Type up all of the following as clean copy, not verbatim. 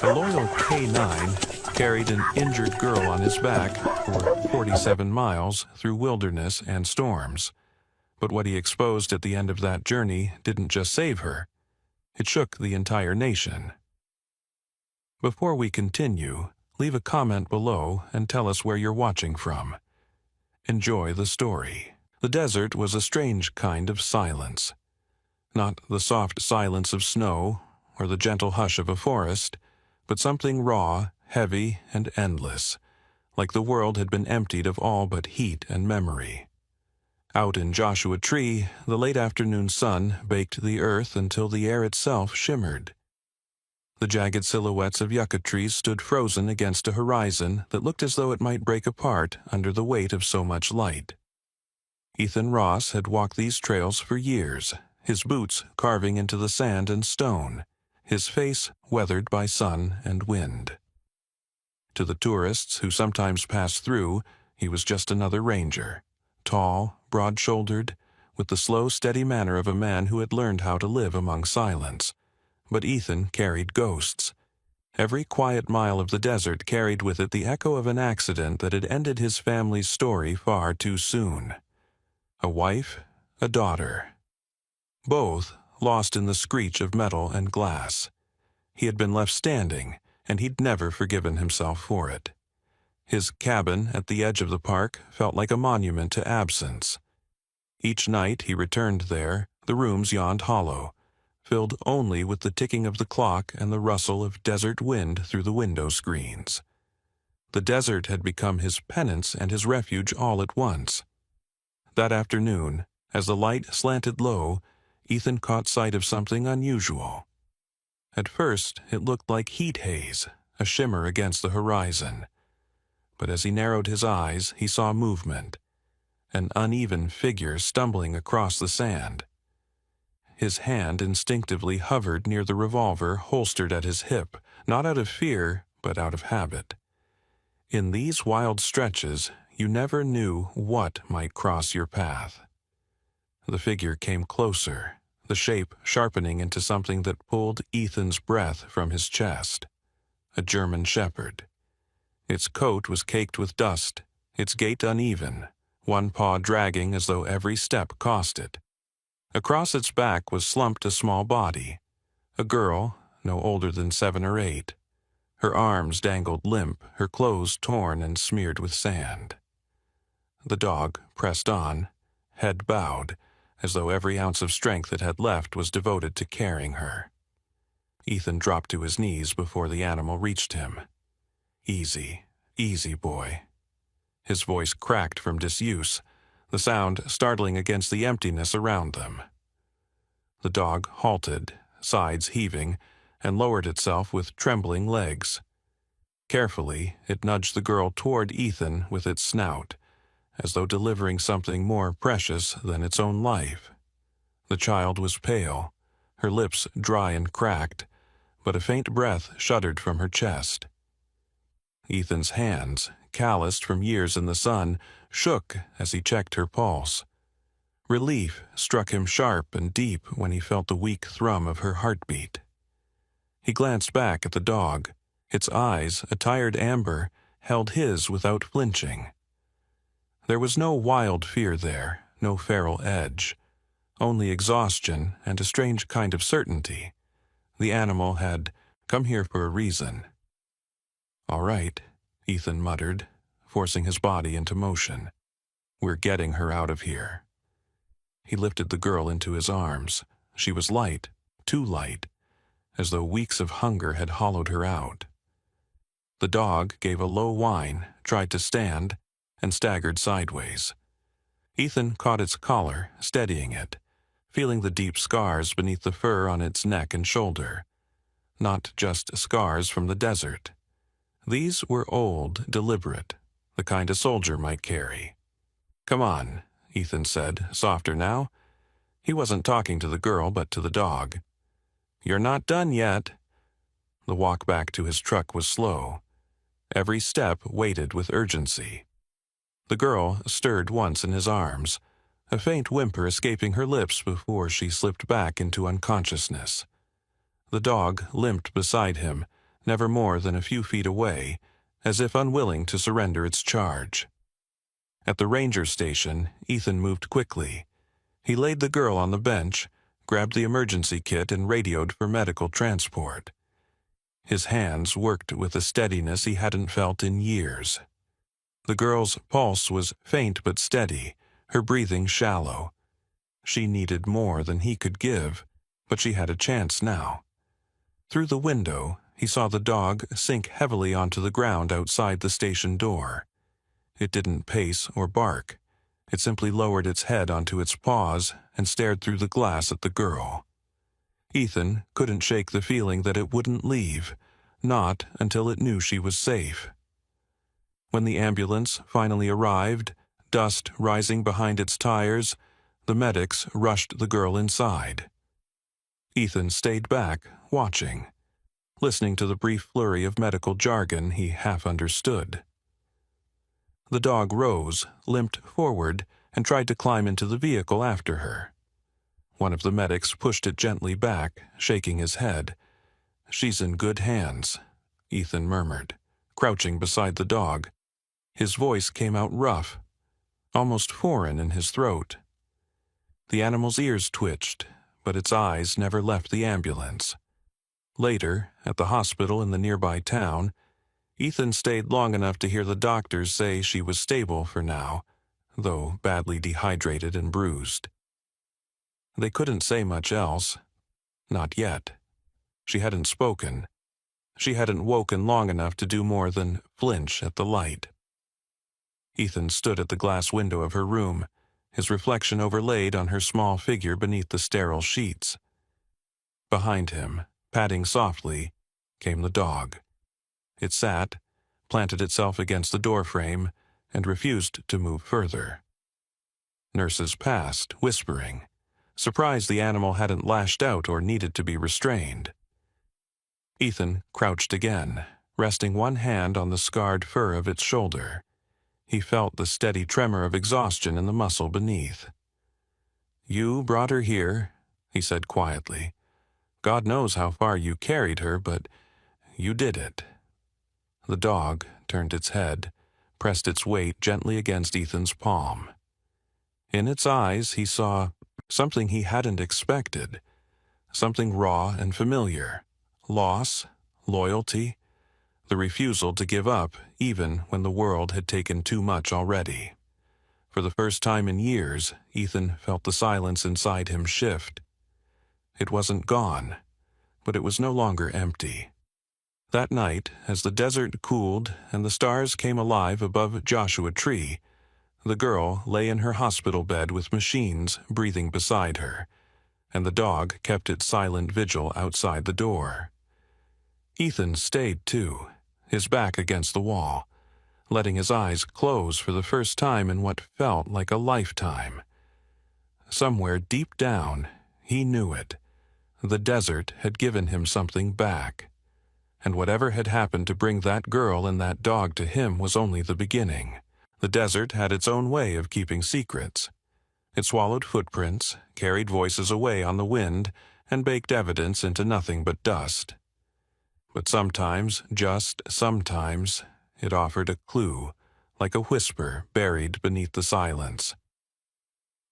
A loyal K9 carried an injured girl on his back for 47 miles through wilderness and storms. But what he exposed at the end of that journey didn't just save her. It shook the entire nation. Before we continue, leave a comment below and tell us where you're watching from. Enjoy the story. The desert was a strange kind of silence. Not the soft silence of snow or the gentle hush of a forest, but something raw, heavy, and endless, like the world had been emptied of all but heat and memory. Out in Joshua Tree, the late afternoon sun baked the earth until the air itself shimmered. The jagged silhouettes of yucca trees stood frozen against a horizon that looked as though it might break apart under the weight of so much light. Ethan Ross had walked these trails for years, his boots carving into the sand and stone, his face weathered by sun and wind. To the tourists who sometimes passed through, he was just another ranger, tall, broad-shouldered, with the slow, steady manner of a man who had learned how to live among silence. But Ethan carried ghosts. Every quiet mile of the desert carried with it the echo of an accident that had ended his family's story far too soon. A wife, a daughter. Both lost in the screech of metal and glass. He had been left standing, and he'd never forgiven himself for it. His cabin at the edge of the park felt like a monument to absence. Each night he returned there, the rooms yawned hollow, filled only with the ticking of the clock and the rustle of desert wind through the window screens. The desert had become his penance and his refuge all at once. That afternoon, as the light slanted low, Ethan caught sight of something unusual. At first, it looked like heat haze, a shimmer against the horizon. But as he narrowed his eyes, he saw movement, an uneven figure stumbling across the sand. His hand instinctively hovered near the revolver holstered at his hip, not out of fear, but out of habit. In these wild stretches, you never knew what might cross your path. The figure came closer, the shape sharpening into something that pulled Ethan's breath from his chest. A German shepherd. Its coat was caked with dust, its gait uneven, one paw dragging as though every step cost it. Across its back was slumped a small body, a girl, no older than 7 or 8. Her arms dangled limp, her clothes torn and smeared with sand. The dog pressed on, head bowed, as though every ounce of strength it had left was devoted to carrying her. Ethan dropped to his knees before the animal reached him. "Easy, easy, boy." His voice cracked from disuse, the sound startling against the emptiness around them. The dog halted, sides heaving, and lowered itself with trembling legs. Carefully, it nudged the girl toward Ethan with its snout, as though delivering something more precious than its own life. The child was pale, her lips dry and cracked, but a faint breath shuddered from her chest. Ethan's hands, calloused from years in the sun, shook as he checked her pulse. Relief struck him sharp and deep when he felt the weak thrum of her heartbeat. He glanced back at the dog. Its eyes, a tired amber, held his without flinching. There was no wild fear there, no feral edge, only exhaustion and a strange kind of certainty. The animal had come here for a reason. "All right," Ethan muttered, forcing his body into motion. "We're getting her out of here." He lifted the girl into his arms. She was light, too light, as though weeks of hunger had hollowed her out. The dog gave a low whine, tried to stand, and staggered sideways. Ethan caught its collar, steadying it, feeling the deep scars beneath the fur on its neck and shoulder. Not just scars from the desert. These were old, deliberate, the kind a soldier might carry. "Come on," Ethan said, softer now. He wasn't talking to the girl, but to the dog. "You're not done yet." The walk back to his truck was slow. Every step weighted with urgency. The girl stirred once in his arms, a faint whimper escaping her lips before she slipped back into unconsciousness. The dog limped beside him, never more than a few feet away, as if unwilling to surrender its charge. At the ranger station, Ethan moved quickly. He laid the girl on the bench, grabbed the emergency kit, and radioed for medical transport. His hands worked with a steadiness he hadn't felt in years. The girl's pulse was faint but steady, her breathing shallow. She needed more than he could give, but she had a chance now. Through the window, he saw the dog sink heavily onto the ground outside the station door. It didn't pace or bark. It simply lowered its head onto its paws and stared through the glass at the girl. Ethan couldn't shake the feeling that it wouldn't leave, not until it knew she was safe. When the ambulance finally arrived, dust rising behind its tires, the medics rushed the girl inside. Ethan stayed back, watching, listening to the brief flurry of medical jargon he half understood. The dog rose, limped forward, and tried to climb into the vehicle after her. One of the medics pushed it gently back, shaking his head. "She's in good hands," Ethan murmured, crouching beside the dog. His voice came out rough, almost foreign in his throat. The animal's ears twitched, but its eyes never left the ambulance. Later, at the hospital in the nearby town, Ethan stayed long enough to hear the doctors say she was stable for now, though badly dehydrated and bruised. They couldn't say much else. Not yet. She hadn't spoken. She hadn't woken long enough to do more than flinch at the light. Ethan stood at the glass window of her room, his reflection overlaid on her small figure beneath the sterile sheets. Behind him, padding softly, came the dog. It sat, planted itself against the doorframe, and refused to move further. Nurses passed, whispering, surprised the animal hadn't lashed out or needed to be restrained. Ethan crouched again, resting one hand on the scarred fur of its shoulder. He felt the steady tremor of exhaustion in the muscle beneath. "You brought her here," he said quietly. "God knows how far you carried her, but you did it." The dog turned its head, pressed its weight gently against Ethan's palm. In its eyes he saw something he hadn't expected, something raw and familiar: loss, loyalty, the refusal to give up even when the world had taken too much already. For the first time in years, Ethan felt the silence inside him shift. It wasn't gone, but it was no longer empty. That night, as the desert cooled and the stars came alive above Joshua Tree, the girl lay in her hospital bed with machines breathing beside her, and the dog kept its silent vigil outside the door. Ethan stayed too, his back against the wall, letting his eyes close for the first time in what felt like a lifetime. Somewhere deep down, he knew it. The desert had given him something back. And whatever had happened to bring that girl and that dog to him was only the beginning. The desert had its own way of keeping secrets. It swallowed footprints, carried voices away on the wind, and baked evidence into nothing but dust. But sometimes, just sometimes, it offered a clue, like a whisper buried beneath the silence.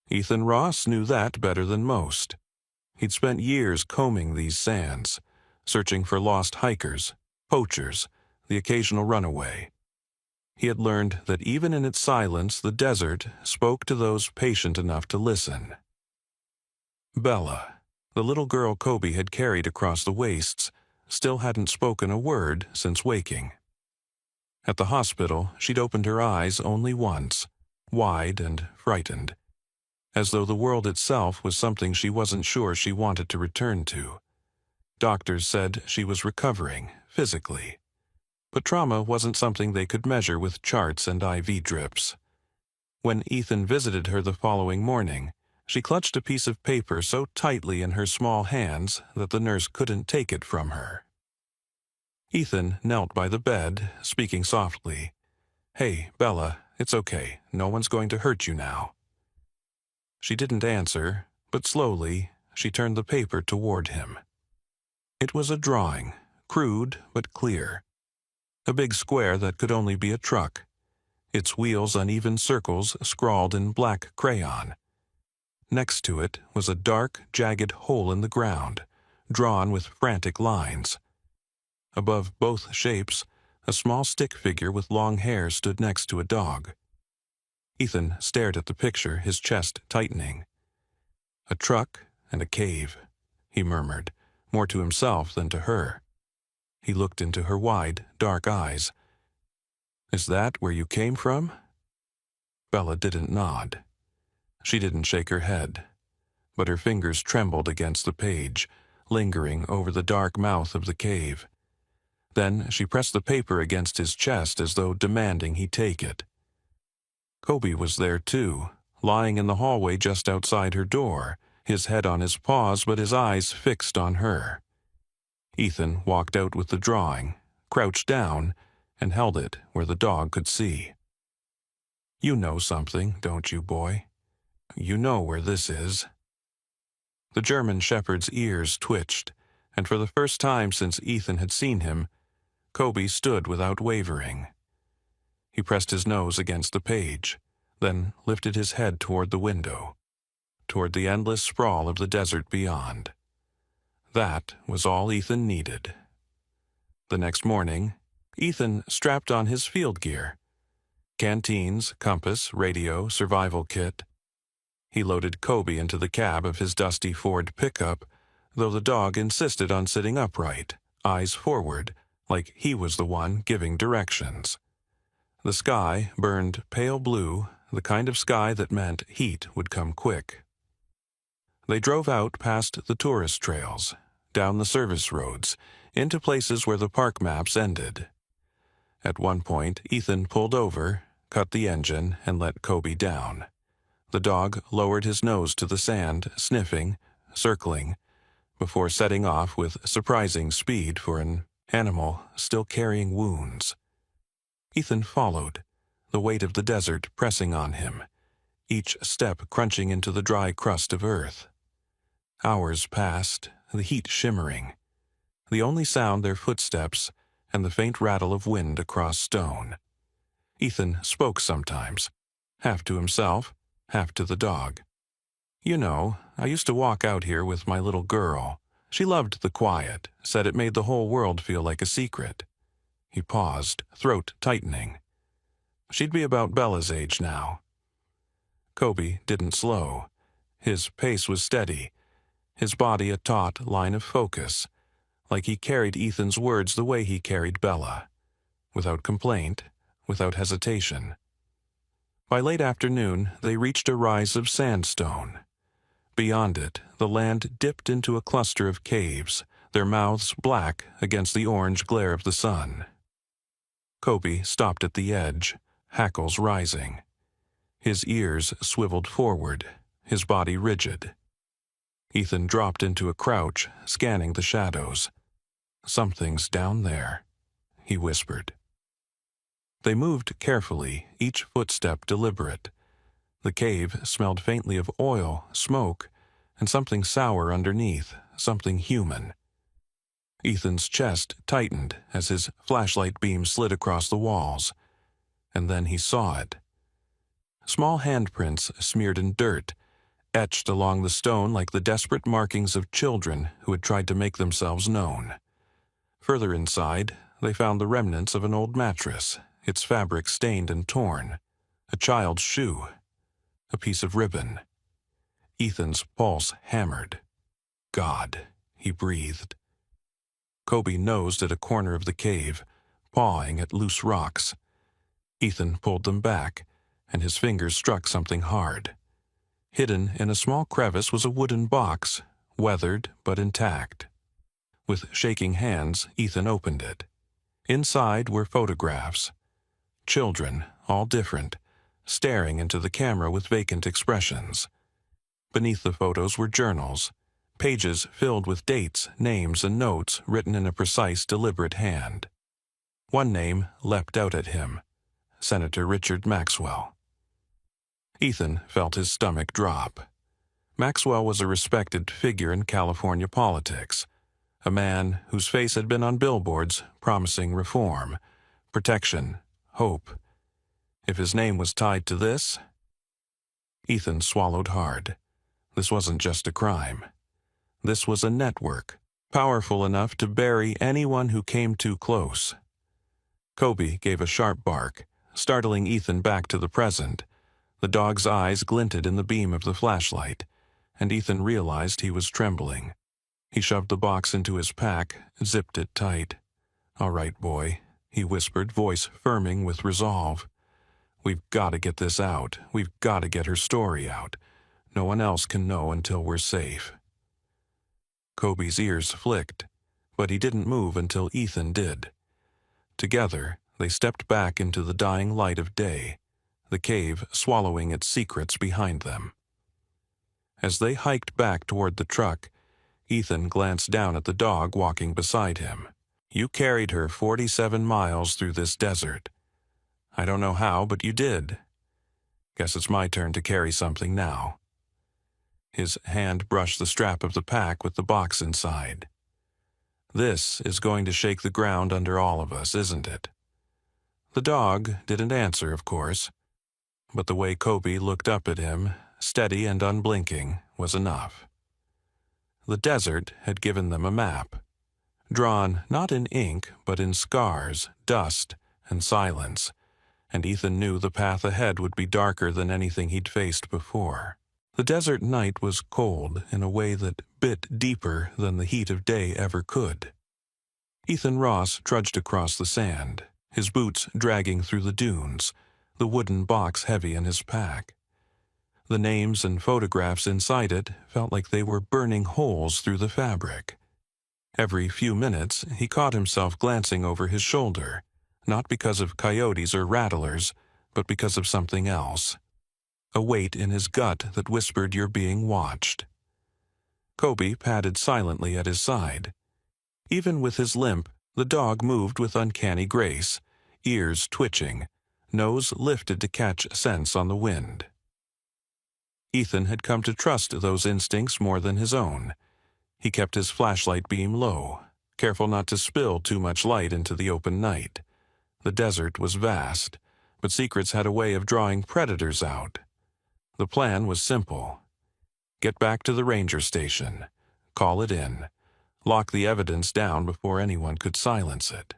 Ethan Ross knew that better than most. He'd spent years combing these sands, searching for lost hikers, poachers, the occasional runaway. He had learned that even in its silence, the desert spoke to those patient enough to listen. Bella, the little girl Kobe had carried across the wastes, still hadn't spoken a word since waking. At the hospital, she'd opened her eyes only once, wide and frightened, as though the world itself was something she wasn't sure she wanted to return to. Doctors said she was recovering, physically. But trauma wasn't something they could measure with charts and IV drips. When Ethan visited her the following morning, she clutched a piece of paper so tightly in her small hands that the nurse couldn't take it from her. Ethan knelt by the bed, speaking softly. "Hey, Bella, it's okay. No one's going to hurt you now." She didn't answer, but slowly she turned the paper toward him. It was a drawing, crude but clear. A big square that could only be a truck, its wheels uneven circles scrawled in black crayon. Next to it was a dark, jagged hole in the ground, drawn with frantic lines. Above both shapes, a small stick figure with long hair stood next to a dog. Ethan stared at the picture, his chest tightening. "A truck and a cave," he murmured, more to himself than to her. He looked into her wide, dark eyes. "Is that where you came from?" Bella didn't nod. She didn't shake her head, but her fingers trembled against the page, lingering over the dark mouth of the cave. Then she pressed the paper against his chest as though demanding he take it. Kobe was there too, lying in the hallway just outside her door, his head on his paws but his eyes fixed on her. Ethan walked out with the drawing, crouched down, and held it where the dog could see. "You know something, don't you, boy? You know where this is." The German shepherd's ears twitched, and for the first time since Ethan had seen him, Kobe stood without wavering. He pressed his nose against the page, then lifted his head toward the window, toward the endless sprawl of the desert beyond. That was all Ethan needed. The next morning, Ethan strapped on his field gear. Canteens, compass, radio, survival kit. He loaded Kobe into the cab of his dusty Ford pickup, though the dog insisted on sitting upright, eyes forward, like he was the one giving directions. The sky burned pale blue, the kind of sky that meant heat would come quick. They drove out past the tourist trails, down the service roads, into places where the park maps ended. At one point, Ethan pulled over, cut the engine, and let Kobe down. The dog lowered his nose to the sand, sniffing, circling, before setting off with surprising speed for an animal still carrying wounds. Ethan followed, the weight of the desert pressing on him, each step crunching into the dry crust of earth. Hours passed, the heat shimmering. The only sound their footsteps and the faint rattle of wind across stone. Ethan spoke sometimes, half to himself, half to the dog. "You know, I used to walk out here with my little girl. She loved the quiet, said it made the whole world feel like a secret." He paused, throat tightening. She'd be about Bella's age now. Kobe didn't slow. His pace was steady, his body a taut line of focus, like he carried Ethan's words the way he carried Bella, without complaint, without hesitation. By late afternoon, they reached a rise of sandstone. Beyond it, the land dipped into a cluster of caves, their mouths black against the orange glare of the sun. Kobe stopped at the edge, hackles rising. His ears swiveled forward, his body rigid. Ethan dropped into a crouch, scanning the shadows. "Something's down there," he whispered. They moved carefully, each footstep deliberate. The cave smelled faintly of oil, smoke, and something sour underneath, something human. Ethan's chest tightened as his flashlight beam slid across the walls, and then he saw it. Small handprints smeared in dirt, etched along the stone like the desperate markings of children who had tried to make themselves known. Further inside, they found the remnants of an old mattress, its fabric stained and torn, a child's shoe, a piece of ribbon. Ethan's pulse hammered. "God," he breathed. Kobe nosed at a corner of the cave, pawing at loose rocks. Ethan pulled them back, and his fingers struck something hard. Hidden in a small crevice was a wooden box, weathered but intact. With shaking hands, Ethan opened it. Inside were photographs. Children, all different, staring into the camera with vacant expressions. Beneath the photos were journals, pages filled with dates, names, and notes written in a precise, deliberate hand. One name leapt out at him: Senator Richard Maxwell. Ethan felt his stomach drop. Maxwell was a respected figure in California politics, a man whose face had been on billboards promising reform, protection, hope. If his name was tied to this, Ethan swallowed hard. This wasn't just a crime. This was a network, powerful enough to bury anyone who came too close. Kobe gave a sharp bark, startling Ethan back to the present. The dog's eyes glinted in the beam of the flashlight, and Ethan realized he was trembling. He shoved the box into his pack, zipped it tight. "All right, boy," he whispered, voice firming with resolve. "We've got to get this out. We've got to get her story out. No one else can know until we're safe." Kobe's ears flicked, but he didn't move until Ethan did. Together, they stepped back into the dying light of day, the cave swallowing its secrets behind them. As they hiked back toward the truck, Ethan glanced down at the dog walking beside him. "You carried her 47 miles through this desert. I don't know how, but you did. Guess it's my turn to carry something now." His hand brushed the strap of the pack with the box inside. "This is going to shake the ground under all of us, isn't it?" The dog didn't answer, of course, but the way Kobe looked up at him, steady and unblinking, was enough. The desert had given them a map, drawn not in ink but in scars, dust, and silence, and Ethan knew the path ahead would be darker than anything he'd faced before. The desert night was cold in a way that bit deeper than the heat of day ever could. Ethan Ross trudged across the sand, his boots dragging through the dunes, the wooden box heavy in his pack. The names and photographs inside it felt like they were burning holes through the fabric. Every few minutes, he caught himself glancing over his shoulder, not because of coyotes or rattlers, but because of something else. A weight in his gut that whispered you're being watched. Kobe padded silently at his side. Even with his limp, the dog moved with uncanny grace, ears twitching, nose lifted to catch scents on the wind. Ethan had come to trust those instincts more than his own. He kept his flashlight beam low, careful not to spill too much light into the open night. The desert was vast, but secrets had a way of drawing predators out. The plan was simple. Get back to the ranger station, call it in, lock the evidence down before anyone could silence it.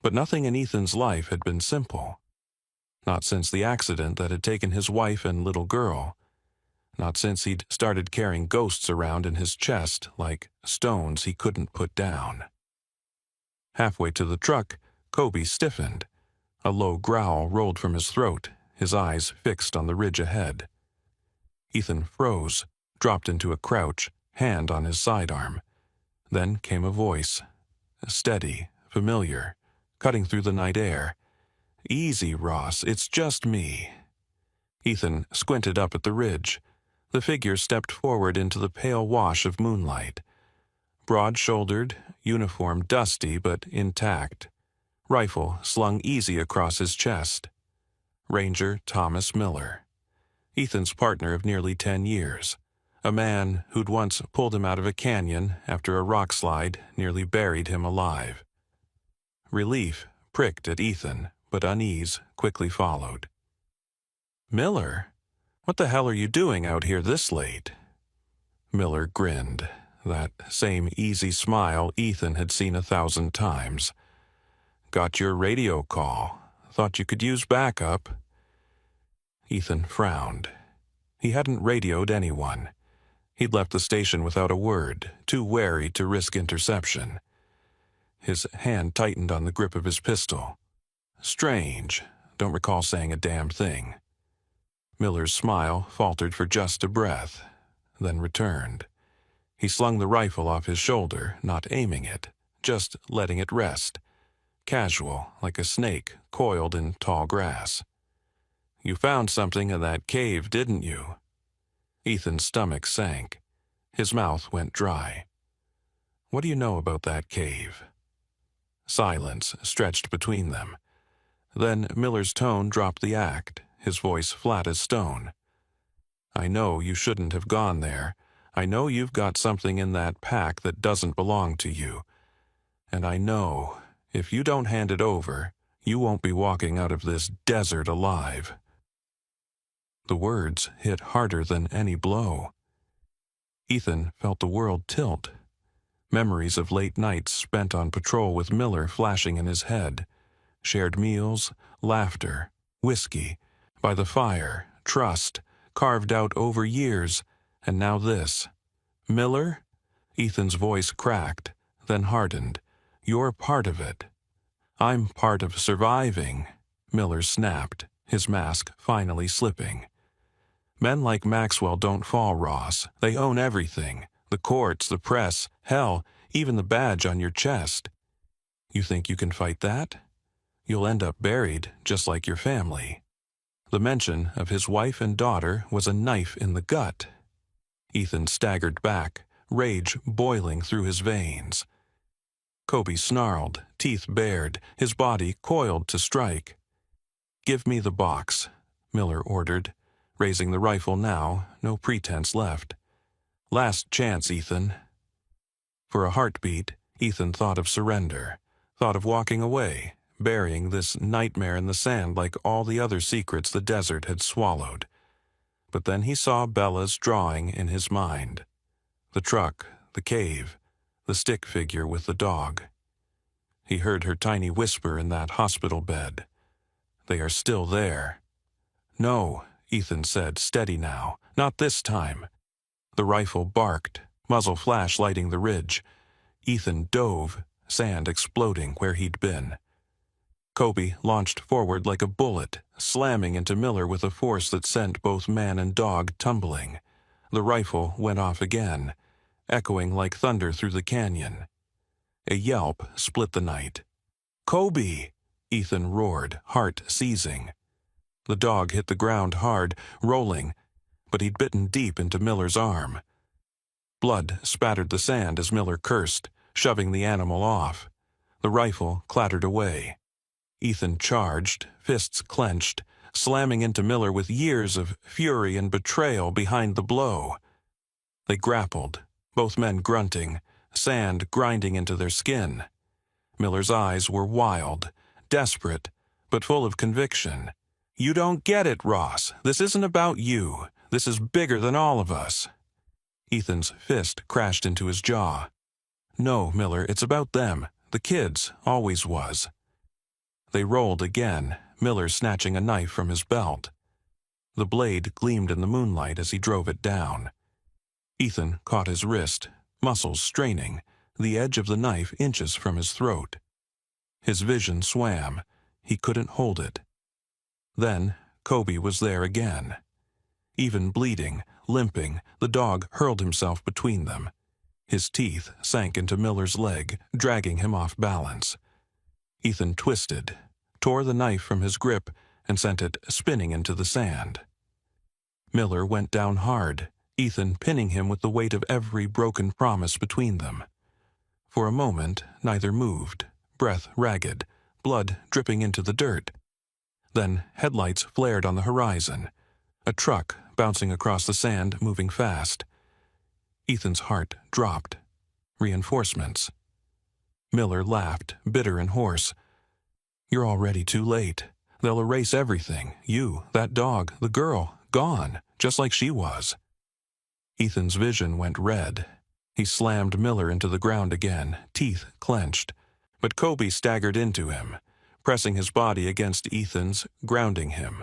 But nothing in Ethan's life had been simple. Not since the accident that had taken his wife and little girl. Not since he'd started carrying ghosts around in his chest like stones he couldn't put down. Halfway to the truck, Kobe stiffened. A low growl rolled from his throat, his eyes fixed on the ridge ahead. Ethan froze, dropped into a crouch, hand on his sidearm. Then came a voice, steady, familiar, cutting through the night air. "Easy, Ross, it's just me." Ethan squinted up at the ridge. The figure stepped forward into the pale wash of moonlight. Broad-shouldered, uniform dusty but intact. Rifle slung easy across his chest. Ranger Thomas Miller. Ethan's partner of nearly 10 years. A man who'd once pulled him out of a canyon after a rock slide nearly buried him alive. Relief pricked at Ethan, but unease quickly followed. "Miller? What the hell are you doing out here this late?" Miller grinned, that same easy smile Ethan had seen 1,000 times. "Got your radio call. Thought you could use backup." Ethan frowned. He hadn't radioed anyone. He'd left the station without a word, too wary to risk interception. His hand tightened on the grip of his pistol. "Strange. Don't recall saying a damn thing." Miller's smile faltered for just a breath, then returned. He slung the rifle off his shoulder, not aiming it, just letting it rest. Casual, like a snake coiled in tall grass. "You found something in that cave, didn't you?" Ethan's stomach sank. His mouth went dry. "What do you know about that cave?" Silence stretched between them. Then Miller's tone dropped the act, his voice flat as stone. "I know you shouldn't have gone there. I know you've got something in that pack that doesn't belong to you. And I know, if you don't hand it over, you won't be walking out of this desert alive." The words hit harder than any blow. Ethan felt the world tilt. Memories of late nights spent on patrol with Miller flashing in his head. Shared meals, laughter, whiskey, by the fire, trust, carved out over years, and now this. "Miller?" Ethan's voice cracked, then hardened. "You're part of it." "I'm part of surviving," Miller snapped, his mask finally slipping. "Men like Maxwell don't fall, Ross. They own everything. The courts, the press, hell, even the badge on your chest. You think you can fight that? You'll end up buried, just like your family." The mention of his wife and daughter was a knife in the gut. Ethan staggered back, rage boiling through his veins. Kobe snarled, teeth bared, his body coiled to strike. "Give me the box," Miller ordered, raising the rifle now, no pretense left. "Last chance, Ethan." For a heartbeat, Ethan thought of surrender, thought of walking away, burying this nightmare in the sand like all the other secrets the desert had swallowed. But then he saw Bella's drawing in his mind. The truck, the cave, the stick figure with the dog. He heard her tiny whisper in that hospital bed. "They are still there." "No," Ethan said, steady now. "Not this time." The rifle barked, muzzle flash lighting the ridge. Ethan dove, sand exploding where he'd been. Kobe launched forward like a bullet, slamming into Miller with a force that sent both man and dog tumbling. The rifle went off again, echoing like thunder through the canyon. A yelp split the night. "Kobe!" Ethan roared, heart seizing. The dog hit the ground hard, rolling, but he'd bitten deep into Miller's arm. Blood spattered the sand as Miller cursed, shoving the animal off. The rifle clattered away. Ethan charged, fists clenched, slamming into Miller with years of fury and betrayal behind the blow. They grappled, both men grunting, sand grinding into their skin. Miller's eyes were wild, desperate, but full of conviction. "You don't get it, Ross. This isn't about you. This is bigger than all of us." Ethan's fist crashed into his jaw. "No, Miller, it's about them. The kids, always was." They rolled again, Miller snatching a knife from his belt. The blade gleamed in the moonlight as he drove it down. Ethan caught his wrist, muscles straining, the edge of the knife inches from his throat. His vision swam. He couldn't hold it. Then Kobe was there again. Even bleeding, limping, the dog hurled himself between them. His teeth sank into Miller's leg, dragging him off balance. Ethan twisted, tore the knife from his grip, and sent it spinning into the sand. Miller went down hard, Ethan pinning him with the weight of every broken promise between them. For a moment, neither moved, breath ragged, blood dripping into the dirt. Then headlights flared on the horizon, a truck bouncing across the sand, moving fast. Ethan's heart dropped. Reinforcements. Miller laughed, bitter and hoarse. "You're already too late. They'll erase everything. You, that dog, the girl, gone, just like she was." Ethan's vision went red. He slammed Miller into the ground again, teeth clenched. But Kobe staggered into him, pressing his body against Ethan's, grounding him.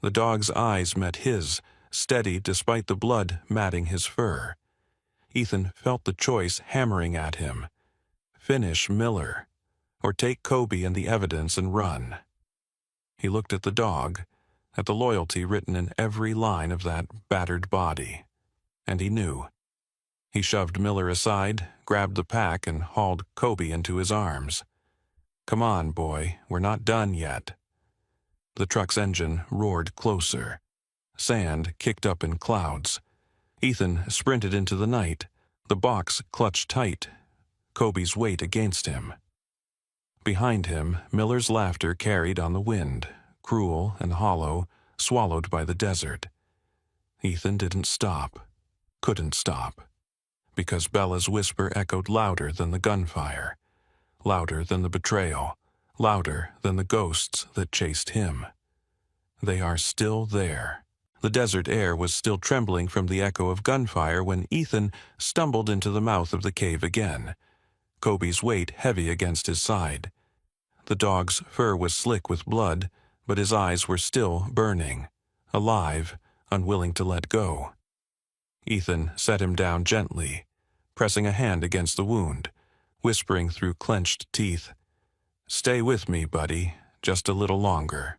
The dog's eyes met his, steady despite the blood matting his fur. Ethan felt the choice hammering at him. Finish Miller, or take Kobe and the evidence and run. He looked at the dog, at the loyalty written in every line of that battered body. And he knew. He shoved Miller aside, grabbed the pack, and hauled Kobe into his arms. "Come on, boy, we're not done yet." The truck's engine roared closer. Sand kicked up in clouds. Ethan sprinted into the night, the box clutched tight, Kobe's weight against him. Behind him, Miller's laughter carried on the wind, cruel and hollow, swallowed by the desert. Ethan didn't stop. couldn't stop, because Bella's whisper echoed louder than the gunfire, louder than the betrayal, louder than the ghosts that chased him. They are still there. The desert air was still trembling from the echo of gunfire when Ethan stumbled into the mouth of the cave again, Kobe's weight heavy against his side. The dog's fur was slick with blood, but his eyes were still burning, alive, unwilling to let go. Ethan set him down gently, pressing a hand against the wound, whispering through clenched teeth, "Stay with me, buddy, just a little longer."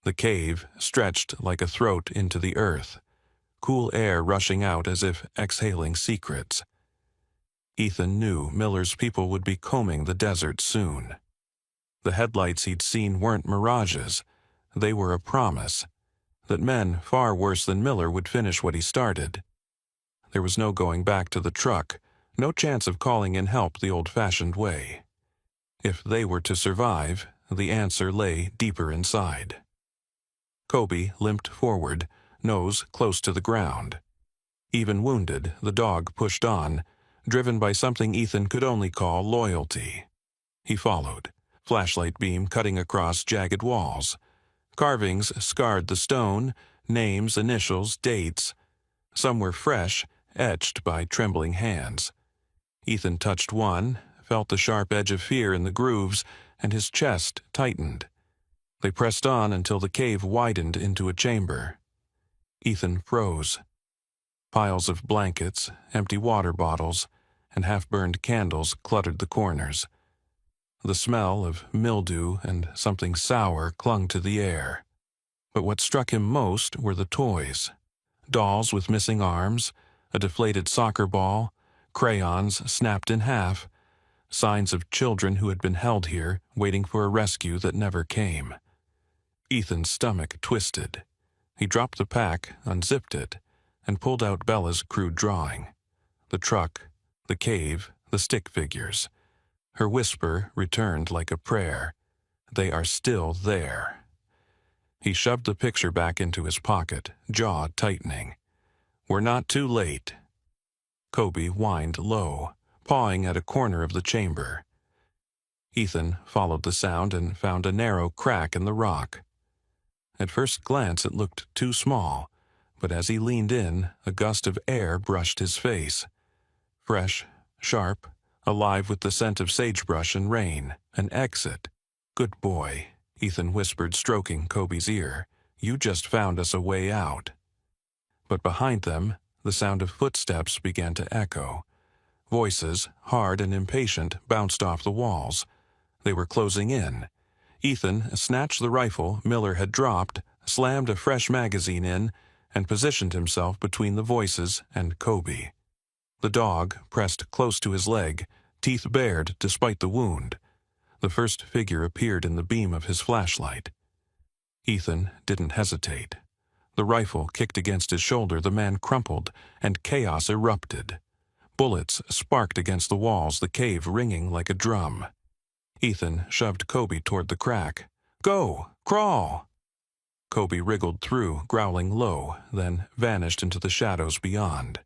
The cave stretched like a throat into the earth, cool air rushing out as if exhaling secrets. Ethan knew Miller's people would be combing the desert soon. The headlights he'd seen weren't mirages. They were a promise that men far worse than Miller would finish what he started. There was no going back to the truck, no chance of calling in help the old-fashioned way. If they were to survive, the answer lay deeper inside. Kobe limped forward, nose close to the ground. Even wounded, the dog pushed on, driven by something Ethan could only call loyalty. He followed, flashlight beam cutting across jagged walls. Carvings scarred the stone, names, initials, dates. Some were fresh, etched by trembling hands. Ethan touched one, felt the sharp edge of fear in the grooves, and his chest tightened. They pressed on until the cave widened into a chamber. Ethan froze. Piles of blankets, empty water bottles, and half-burned candles cluttered the corners. The smell of mildew and something sour clung to the air. But what struck him most were the toys. Dolls with missing arms, a deflated soccer ball, crayons snapped in half, signs of children who had been held here, waiting for a rescue that never came. Ethan's stomach twisted. He dropped the pack, unzipped it, and pulled out Bella's crude drawing. The truck, the cave, the stick figures. Her whisper returned like a prayer. They are still there. He shoved the picture back into his pocket, jaw tightening. We're not too late. Kobe whined low, pawing at a corner of the chamber. Ethan followed the sound and found a narrow crack in the rock. At first glance it looked too small, but as he leaned in, a gust of air brushed his face. Fresh, sharp, alive with the scent of sagebrush and rain. An exit. Good boy, Ethan whispered, stroking Kobe's ear. You just found us a way out. But behind them, the sound of footsteps began to echo. Voices, hard and impatient, bounced off the walls. They were closing in. Ethan snatched the rifle Miller had dropped, slammed a fresh magazine in, and positioned himself between the voices and Kobe. The dog pressed close to his leg, teeth bared despite the wound. The first figure appeared in the beam of his flashlight. Ethan didn't hesitate. The rifle kicked against his shoulder, the man crumpled, and chaos erupted. Bullets sparked against the walls, the cave ringing like a drum. Ethan shoved Kobe toward the crack. Go! Crawl! Kobe wriggled through, growling low, then vanished into the shadows beyond.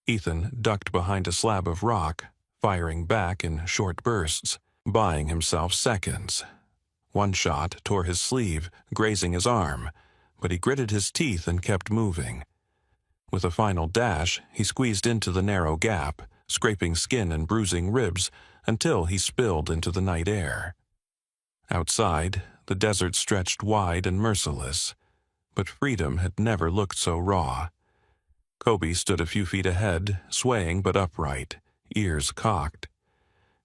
Ethan ducked behind a slab of rock, firing back in short bursts, buying himself seconds. One shot tore his sleeve, grazing his arm, but he gritted his teeth and kept moving. With a final dash, he squeezed into the narrow gap, scraping skin and bruising ribs until he spilled into the night air. Outside, the desert stretched wide and merciless, but freedom had never looked so raw. Kobe stood a few feet ahead, swaying but upright, ears cocked.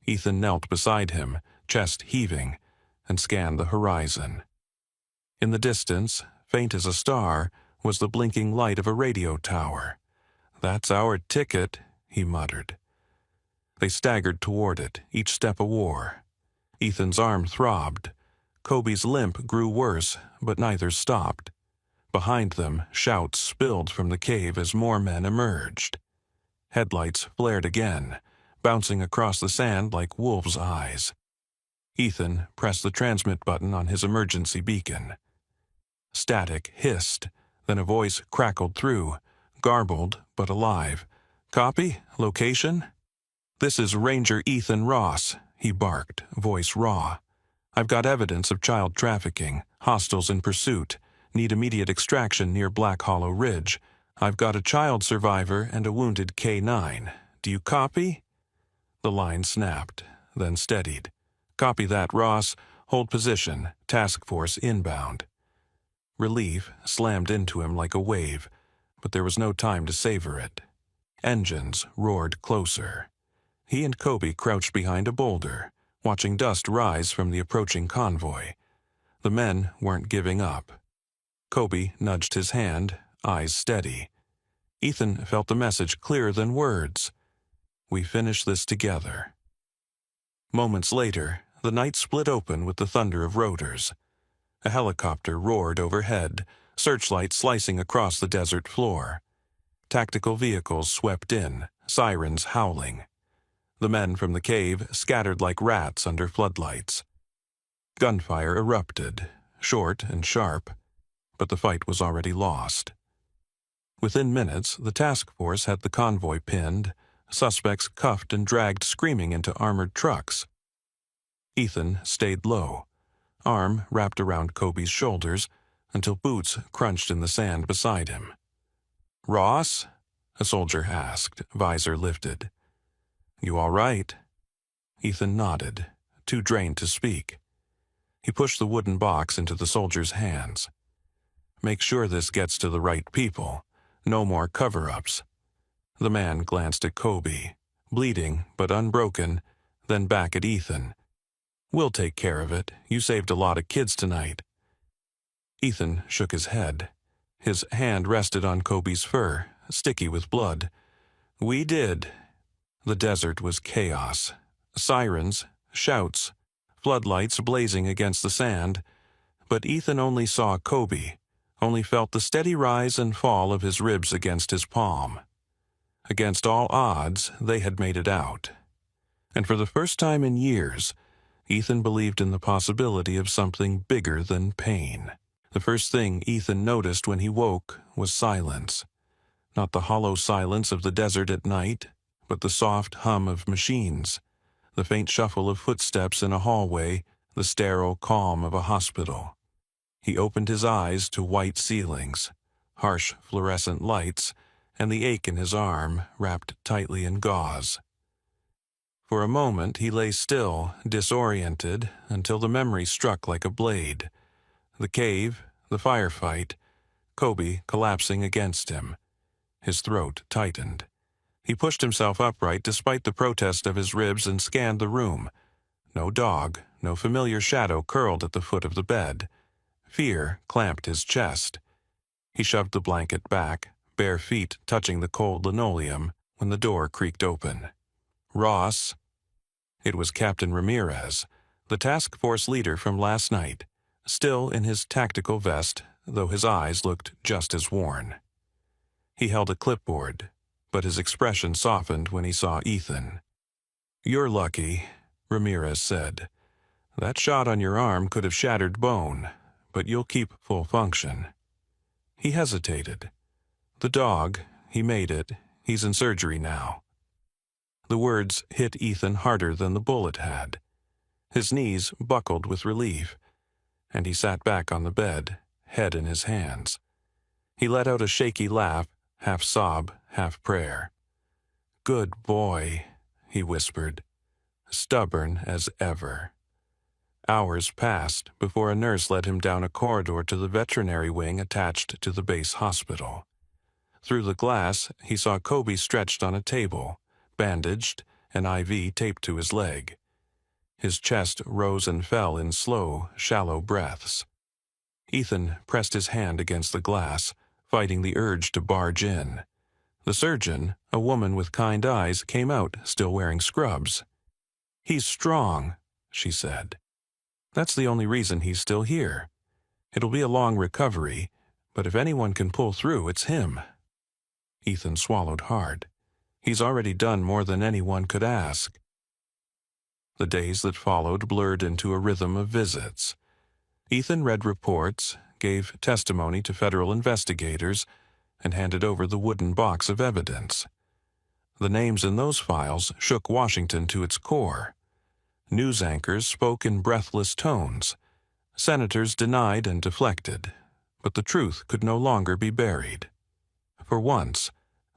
Ethan knelt beside him, chest heaving, and scanned the horizon. In the distance, faint as a star, was the blinking light of a radio tower. That's our ticket, he muttered. They staggered toward it, each step a war. Ethan's arm throbbed. Kobe's limp grew worse, but neither stopped. Behind them, shouts spilled from the cave as more men emerged. Headlights flared again, bouncing across the sand like wolves' eyes. Ethan pressed the transmit button on his emergency beacon. Static hissed, then a voice crackled through. garbled but alive. "Copy? Location?" "This is Ranger Ethan Ross," he barked, voice raw. "I've got evidence of child trafficking, hostiles in pursuit, need immediate extraction near Black Hollow Ridge. I've got a child survivor and a wounded K-9. Do you copy?" The line snapped, then steadied. "Copy that, Ross. Hold position. Task force inbound." Relief slammed into him like a wave, but there was no time to savor it. Engines roared closer. He and Kobe crouched behind a boulder, watching dust rise from the approaching convoy. The men weren't giving up. Kobe nudged his hand, eyes steady. Ethan felt the message clearer than words. "We finish this together." Moments later, the night split open with the thunder of rotors. A helicopter roared overhead, searchlight slicing across the desert floor. Tactical vehicles swept in, sirens howling. The men from the cave scattered like rats under floodlights. Gunfire erupted, short and sharp, but the fight was already lost. Within minutes, the task force had the convoy pinned, suspects cuffed and dragged screaming into armored trucks. Ethan stayed low, arm wrapped around Kobe's shoulders until boots crunched in the sand beside him. "Ross?" a soldier asked, visor lifted. "You all right?" Ethan nodded, too drained to speak. He pushed the wooden box into the soldier's hands. "Make sure this gets to the right people. No more cover-ups." The man glanced at Kobe, bleeding but unbroken, then back at Ethan. "We'll take care of it. You saved a lot of kids tonight." Ethan shook his head. His hand rested on Kobe's fur, sticky with blood. "We did." The desert was chaos. Sirens, shouts, floodlights blazing against the sand. But Ethan only saw Kobe, only felt the steady rise and fall of his ribs against his palm. Against all odds, they had made it out. And for the first time in years, Ethan believed in the possibility of something bigger than pain. The first thing Ethan noticed when he woke was silence. Not the hollow silence of the desert at night, but the soft hum of machines, the faint shuffle of footsteps in a hallway, the sterile calm of a hospital. He opened his eyes to white ceilings, harsh fluorescent lights, and the ache in his arm wrapped tightly in gauze. For a moment he lay still, disoriented, until the memory struck like a blade. The cave, the firefight, Kobe collapsing against him. His throat tightened. He pushed himself upright despite the protest of his ribs and scanned the room. No dog, no familiar shadow curled at the foot of the bed. Fear clamped his chest. He shoved the blanket back, bare feet touching the cold linoleum, when the door creaked open. "Ross." It was Captain Ramirez, the task force leader from last night, still in his tactical vest, though his eyes looked just as worn. He held a clipboard, but his expression softened when he saw Ethan. "You're lucky," Ramirez said. "That shot on your arm could have shattered bone, but you'll keep full function." He hesitated. "The dog, he made it. He's in surgery now." The words hit Ethan harder than the bullet had. His knees buckled with relief, and he sat back on the bed, head in his hands. He let out a shaky laugh, half sob, half prayer. "Good boy," he whispered, stubborn as ever. Hours passed before a nurse led him down a corridor to the veterinary wing attached to the base hospital. Through the glass, he saw Kobe stretched on a table, bandaged, an IV taped to his leg. His chest rose and fell in slow, shallow breaths. Ethan pressed his hand against the glass, fighting the urge to barge in. The surgeon, a woman with kind eyes, came out, still wearing scrubs. "He's strong," she said. "That's the only reason he's still here. It'll be a long recovery, but if anyone can pull through, it's him." Ethan swallowed hard. He's already done more than anyone could ask. The days that followed blurred into a rhythm of visits. Ethan read reports, gave testimony to federal investigators, and handed over the wooden box of evidence. The names in those files shook Washington to its core. News anchors spoke in breathless tones. Senators denied and deflected, but the truth could no longer be buried. For once,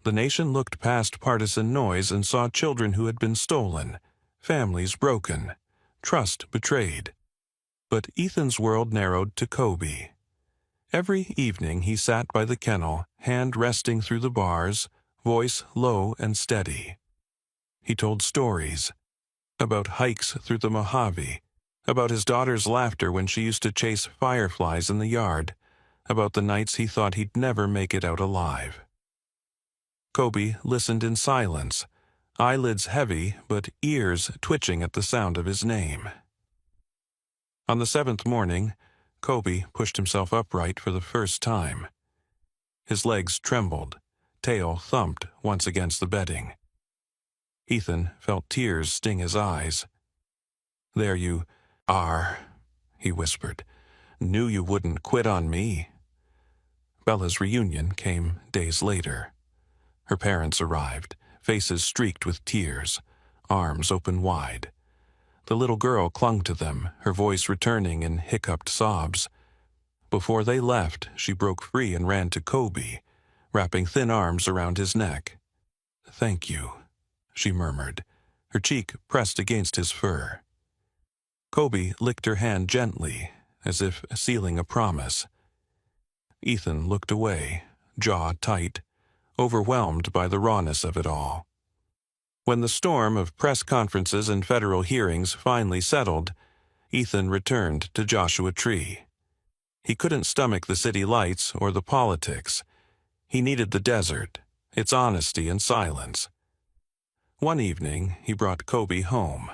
the nation looked past partisan noise and saw children who had been stolen, families broken, trust betrayed. But Ethan's world narrowed to Kobe. Every evening he sat by the kennel, hand resting through the bars, voice low and steady. He told stories about hikes through the Mojave, about his daughter's laughter when she used to chase fireflies in the yard, about the nights he thought he'd never make it out alive. Kobe listened in silence, eyelids heavy but ears twitching at the sound of his name. On the 7th morning, Kobe pushed himself upright for the first time. His legs trembled, tail thumped once against the bedding. Ethan felt tears sting his eyes. "There you are," he whispered. "Knew you wouldn't quit on me." Bella's reunion came days later. Her parents arrived, faces streaked with tears, arms open wide. The little girl clung to them, her voice returning in hiccuped sobs. Before they left, she broke free and ran to Kobe, wrapping thin arms around his neck. "Thank you," she murmured, her cheek pressed against his fur. Kobe licked her hand gently, as if sealing a promise. Ethan looked away, jaw tight, overwhelmed by the rawness of it all. When the storm of press conferences and federal hearings finally settled, Ethan returned to Joshua Tree. He couldn't stomach the city lights or the politics. He needed the desert, its honesty and silence. One evening, he brought Kobe home.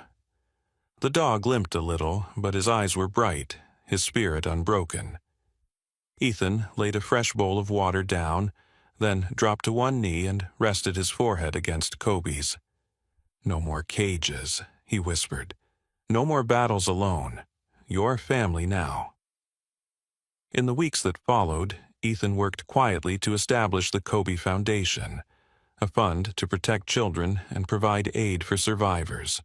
The dog limped a little, but his eyes were bright, his spirit unbroken. Ethan laid a fresh bowl of water down, then dropped to one knee and rested his forehead against Kobe's. "No more cages," he whispered. "No more battles alone. You're family now." In the weeks that followed, Ethan worked quietly to establish the Kobe Foundation, a fund to protect children and provide aid for survivors.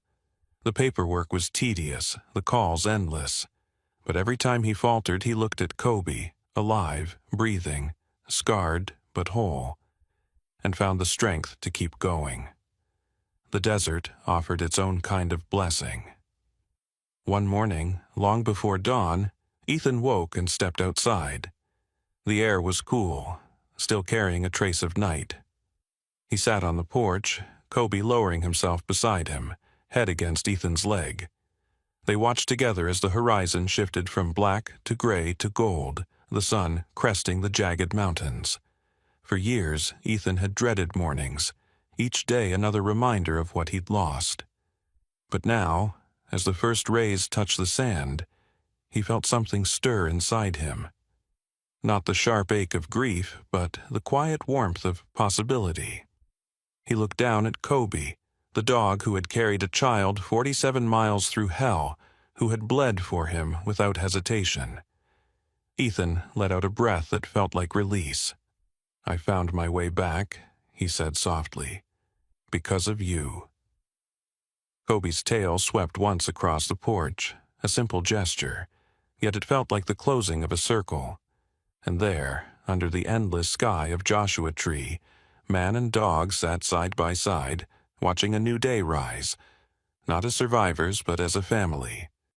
The paperwork was tedious, the calls endless. But every time he faltered, he looked at Kobe, alive, breathing, scarred but whole, and found the strength to keep going. The desert offered its own kind of blessing. One morning, long before dawn, Ethan woke and stepped outside. The air was cool, still carrying a trace of night. He sat on the porch, Kobe lowering himself beside him, head against Ethan's leg. They watched together as the horizon shifted from black to gray to gold, the sun cresting the jagged mountains. For years, Ethan had dreaded mornings, each day another reminder of what he'd lost. But now, as the first rays touched the sand, he felt something stir inside him. Not the sharp ache of grief, but the quiet warmth of possibility. He looked down at Kobe, the dog who had carried a child 47 miles through hell, who had bled for him without hesitation. Ethan let out a breath that felt like release. "I found my way back," he said softly, "because of you." Kobe's tail swept once across the porch, a simple gesture, yet it felt like the closing of a circle. And there, under the endless sky of Joshua Tree, man and dog sat side by side, watching a new day rise, not as survivors but as a family.